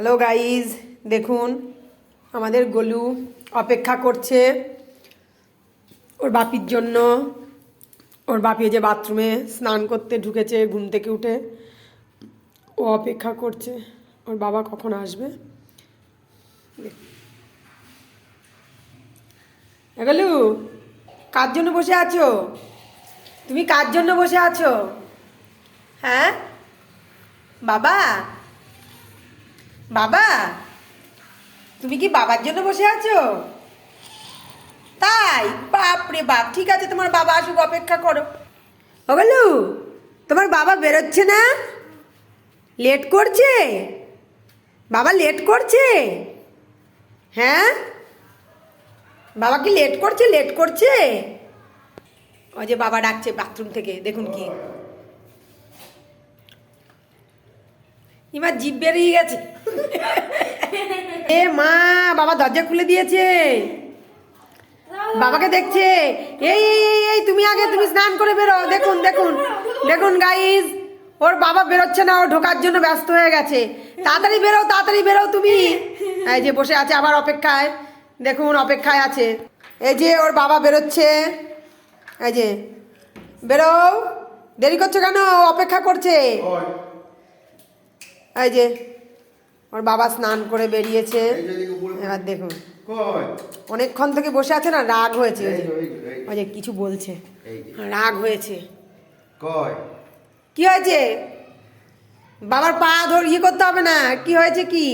Hello guys, দেখুন আমাদের গোলু অপেক্ষা করছে ওর বাপির জন্য। ওর বাপি যে বাথরুমে স্নান করতে ঢুকেছে ঘুম থেকে উঠে, ও অপেক্ষা করছে ওর বাবা কখন আসবে। গোলু, কার জন্য বসে আছো? তুমি কার জন্য বসে আছো? হ্যাঁ বাবা, বাবা তুমি কি বাবার জন্য বসে আছো? তাই? বাপরে বাপ, ঠিক আছে, তোমার বাবা আসুক, অপেক্ষা করো। ও গোলু, তোমার বাবা বেরোচ্ছে না? লেট করছে? বাবা লেট করছে? হ্যাঁ বাবা কি লেট করছে? লেট করছে? ওই যে বাবা ডাকছে বাথরুম থেকে, দেখুন কি এবার জিভ বেরিয়ে গেছে। এ মা, বাবা দরজা খুলে দিয়েছে, বাবাকে দেখছে। এই এই এই এই তুমি আগে, তুমি স্নান করে বেরো। দেখুন দেখুন দেখুন গাইজ, ওর বাবা বেরোচ্ছে না, ও ঢোকার জন্য ব্যস্ত হয়ে গেছে। তাড়াতাড়ি বেরো, তাড়াতাড়ি বেরো তুমি। এই যে বসে আছে আবার অপেক্ষায়, দেখুন অপেক্ষায় আছে। এই যে ওর বাবা বেরোচ্ছে, এই যে বেরো। দেরি করছো কেন? অপেক্ষা করছে। এই যে ওর বাবা স্নান করে বেরিয়েছে। এবার দেখুন অনেকক্ষণ থেকে বসে আছে না, রাগ হয়েছে। ওই যে কিছু বলছে, রাগ হয়েছে। কি হয়েছে? বাবার পা ধর ইয়ে করতে হবে না। কি হয়েছে? কি